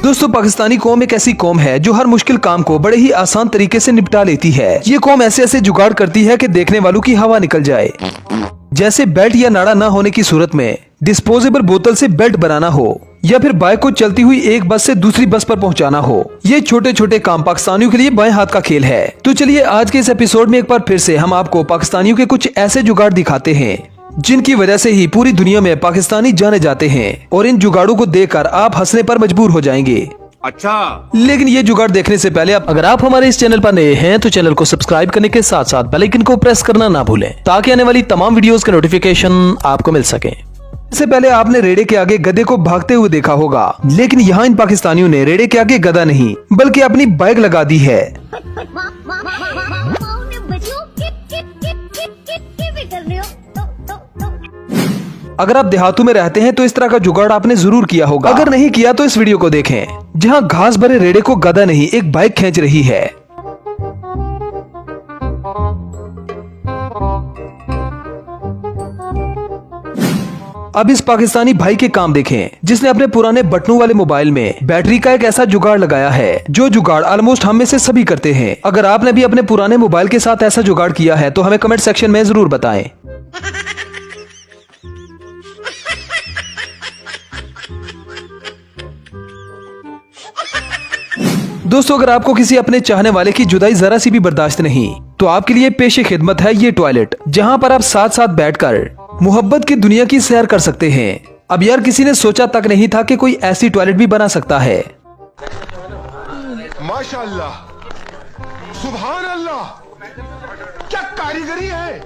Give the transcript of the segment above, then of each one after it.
दोस्तों, पाकिस्तानी कौम एक ऐसी कौम है जो हर मुश्किल काम को बड़े ही आसान तरीके से निपटा लेती है। ये कौम ऐसे ऐसे जुगाड़ करती है कि देखने वालों की हवा निकल जाए। जैसे बेल्ट या नाड़ा ना होने की सूरत में डिस्पोजेबल बोतल से बेल्ट बनाना हो, या फिर बाइक को चलती हुई एक बस से दूसरी बस पर पहुंचाना हो। ये छोटे छोटे काम पाकिस्तानियों के लिए बाएं हाथ का खेल है। तो चलिए आज के इस एपिसोड में एक बार फिर से हम आपको पाकिस्तानियों के कुछ ऐसे जुगाड़ दिखाते हैं जिनकी वजह से ही पूरी दुनिया में पाकिस्तानी जाने जाते हैं, और इन जुगाड़ों को देखकर आप हंसने पर मजबूर हो जाएंगे। अच्छा, लेकिन ये जुगाड़ देखने से पहले अगर आप हमारे इस चैनल पर नए हैं तो चैनल को सब्सक्राइब करने के साथ साथ बेल आइकन को प्रेस करना ना भूलें, ताकि आने वाली तमाम वीडियोस का नोटिफिकेशन आपको मिल सके। इससे पहले आपने रेड़े के आगे गधे को भागते हुए देखा होगा, लेकिन यहाँ इन पाकिस्तानियों ने रेड़े के आगे गधा नहीं बल्कि अपनी बाइक लगा दी है। अगर आप देहातों में रहते हैं तो इस तरह का जुगाड़ आपने जरूर किया होगा। अगर नहीं किया तो इस वीडियो को देखें, जहां घास भरे रेड़े को गधा नहीं एक बाइक खींच रही है। अब इस पाकिस्तानी भाई के काम देखें, जिसने अपने पुराने बटनों वाले मोबाइल में बैटरी का एक ऐसा जुगाड़ लगाया है जो जुगाड़ ऑलमोस्ट हम में से सभी करते हैं। अगर आपने भी अपने पुराने मोबाइल के साथ ऐसा जुगाड़ किया है तो हमें कमेंट सेक्शन में जरूर बताएं। दोस्तों, अगर आपको किसी अपने चाहने वाले की जुदाई जरा सी भी बर्दाश्त नहीं तो आपके लिए पेशे खिदमत है ये टॉयलेट, जहां पर आप साथ साथ बैठकर मोहब्बत की दुनिया की सैर कर सकते हैं। अब यार, किसी ने सोचा तक नहीं था कि कोई ऐसी टॉयलेट भी बना सकता है। माशाअल्लाह, सुभान अल्लाह, क्या कारीगरी है।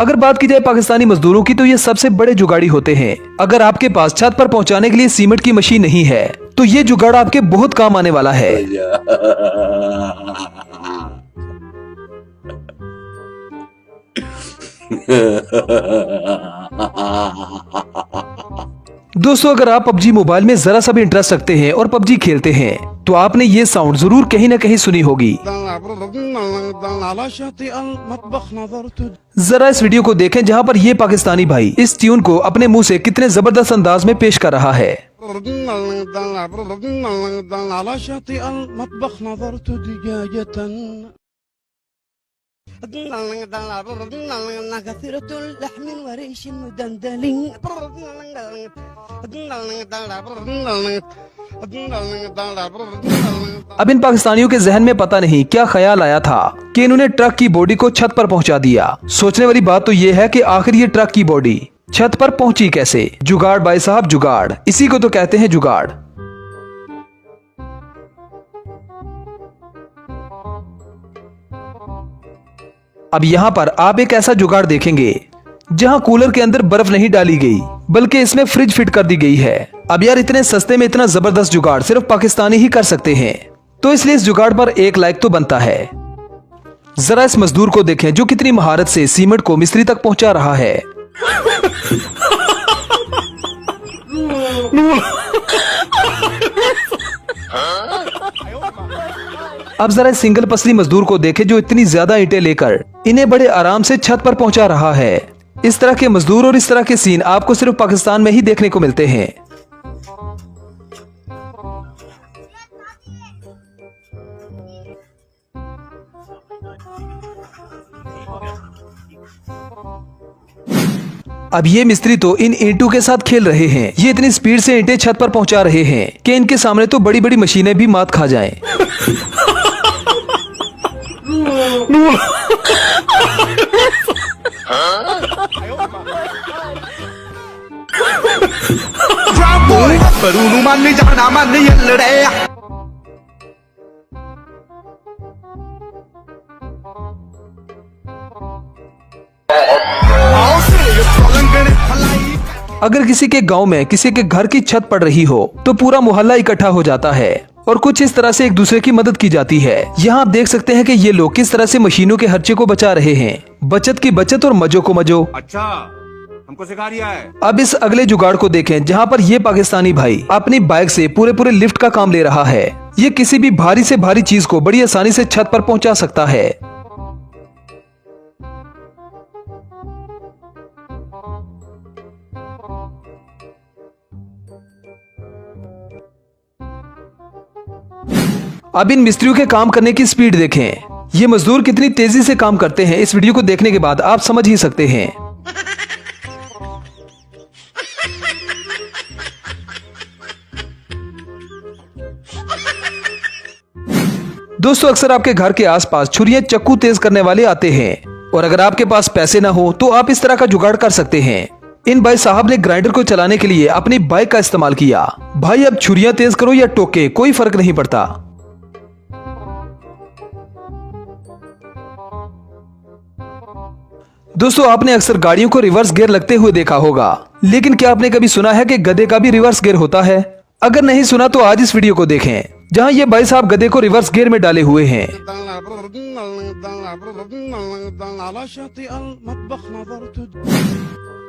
अगर बात की जाए पाकिस्तानी मजदूरों की तो ये सबसे बड़े जुगाड़ी होते हैं। अगर आपके पास छत पर पहुंचाने के लिए सीमेंट की मशीन नहीं है तो ये जुगाड़ आपके बहुत काम आने वाला है। दोस्तों, अगर आप पबजी मोबाइल में जरा सा भी इंटरेस्ट रखते हैं और पबजी खेलते हैं तो आपने ये साउंड जरूर कहीं न कहीं सुनी होगी। जरा इस वीडियो को देखें, जहां पर ये पाकिस्तानी भाई इस ट्यून को अपने मुंह से कितने जबरदस्त अंदाज में पेश कर रहा है। अब इन पाकिस्तानियों के जहन में पता नहीं क्या ख्याल आया था कि इन्होंने ट्रक की बॉडी को छत पर पहुंचा दिया। सोचने वाली बात तो ये है कि आखिर ये ट्रक की बॉडी छत पर पहुंची कैसे। जुगाड़ भाई साहब, जुगाड़, इसी को तो कहते हैं जुगाड़। अब यहाँ पर आप एक ऐसा जुगाड़ देखेंगे जहाँ कूलर के अंदर बर्फ नहीं डाली गई बल्कि इसमें फ्रिज फिट कर दी गई है। अब यार, इतने सस्ते में इतना जबरदस्त जुगाड़ सिर्फ पाकिस्तानी ही कर सकते हैं, तो इसलिए इस जुगाड़ पर एक लाइक तो बनता है। जरा इस मजदूर को देखें जो कितनी महारत से सीमेंट को मिस्त्री तक पहुंचा रहा है। अब जरा सिंगल पसली मजदूर को देखें जो इतनी ज्यादा ईंटें लेकर इन्हें बड़े आराम से छत पर पहुंचा रहा है। इस तरह के मजदूर और इस तरह के सीन आपको सिर्फ पाकिस्तान में ही देखने को मिलते हैं। अब ये मिस्त्री तो इन ईंटों के साथ खेल रहे हैं। ये इतनी स्पीड से ईंटें छत पर पहुंचा रहे हैं कि इनके सामने तो बड़ी बड़ी मशीनें भी मात खा जाएं। अगर किसी के गांव में किसी के घर की छत पड़ रही हो तो पूरा मोहल्ला इकट्ठा हो जाता है और कुछ इस तरह से एक दूसरे की मदद की जाती है। यहाँ आप देख सकते हैं कि ये लोग किस तरह से मशीनों के खर्चे को बचा रहे हैं। बचत की बचत और मजो को मजो। अच्छा, हमको सिखा दिया है। अब इस अगले जुगाड़ को देखें, जहाँ पर ये पाकिस्तानी भाई अपनी बाइक से पूरे पूरे लिफ्ट का काम ले रहा है। ये किसी भी भारी से भारी चीज को बड़ी आसानी से छत पर पहुँचा सकता है। अब इन मिस्त्रियों के काम करने की स्पीड देखें। ये मजदूर कितनी तेजी से काम करते हैं, इस वीडियो को देखने के बाद आप समझ ही सकते हैं। दोस्तों, अक्सर आपके घर के आसपास छुरियां चक्कू तेज करने वाले आते हैं, और अगर आपके पास पैसे ना हो तो आप इस तरह का जुगाड़ कर सकते हैं। इन भाई साहब ने ग्राइंडर को चलाने के लिए अपनी बाइक का इस्तेमाल किया। भाई अब छुरियां तेज करो या टोके, कोई फर्क नहीं पड़ता। दोस्तों, आपने अक्सर गाड़ियों को रिवर्स गियर लगते हुए देखा होगा, लेकिन क्या आपने कभी सुना है कि गधे का भी रिवर्स गियर होता है? अगर नहीं सुना तो आज इस वीडियो को देखें, जहां ये भाई साहब गधे को रिवर्स गियर में डाले हुए हैं।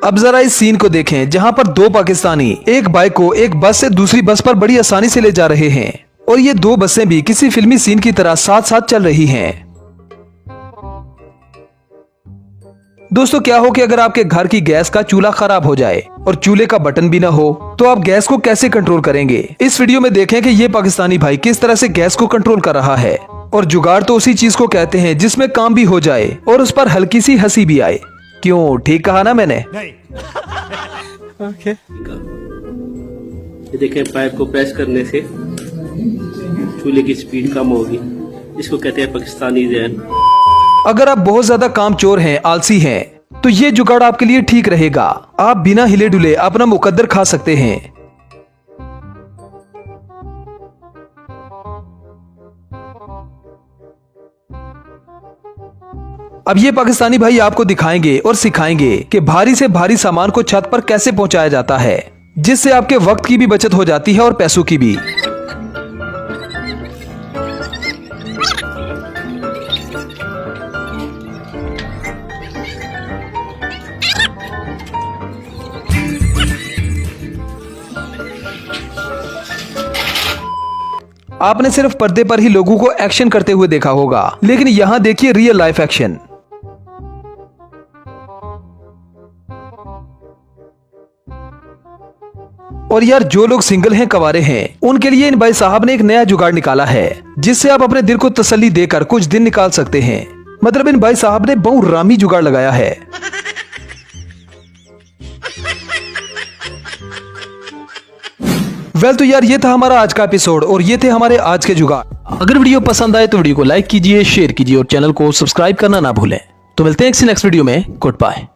अब जरा इस सीन को देखें, जहां पर दो पाकिस्तानी एक बाइक को एक बस से दूसरी बस पर बड़ी आसानी से ले जा रहे हैं, और ये दो बसें भी किसी फिल्मी सीन की तरह साथ साथ चल रही हैं। दोस्तों, क्या हो कि अगर आपके घर की गैस का चूल्हा खराब हो जाए और चूल्हे का बटन भी ना हो, तो आप गैस को कैसे कंट्रोल करेंगे? इस वीडियो में देखें कि ये पाकिस्तानी भाई किस तरह से गैस को कंट्रोल कर रहा है। और जुगाड़ तो उसी चीज को कहते हैं जिसमें काम भी हो जाए और उस पर हल्की सी हंसी भी आए। क्यों, ठीक कहा ना मैंने? ये देखें, पाइप को प्रेस करने से चूल्हे की स्पीड कम होगी। इसको कहते हैं पाकिस्तानी जहन। अगर आप बहुत ज्यादा कामचोर हैं, आलसी हैं, तो ये जुगाड़ आपके लिए ठीक रहेगा। आप बिना हिले डुले अपना मुकद्दर खा सकते हैं। अब ये पाकिस्तानी भाई आपको दिखाएंगे और सिखाएंगे कि भारी से भारी सामान को छत पर कैसे पहुंचाया जाता है, जिससे आपके वक्त की भी बचत हो जाती है और पैसों की भी। आपने सिर्फ पर्दे पर ही लोगों को एक्शन करते हुए देखा होगा, लेकिन यहां देखिए रियल लाइफ एक्शन। और यार, जो लोग सिंगल हैं, कवारे हैं, उनके लिए इन भाई साहब ने एक नया जुगाड़ निकाला है, जिससे आप अपने दिल को तसल्ली देकर कुछ दिन निकाल सकते हैं। मतलब इन भाई साहब ने बहु रामी जुगाड़ लगाया है। वेल तो यार, ये था हमारा आज का एपिसोड और ये थे हमारे आज के जुगाड़। अगर वीडियो पसंद आए तो वीडियो को लाइक कीजिए, शेयर कीजिए और चैनल को सब्सक्राइब करना ना भूलें। तो मिलते हैं नेक्स्ट वीडियो में। Good bye.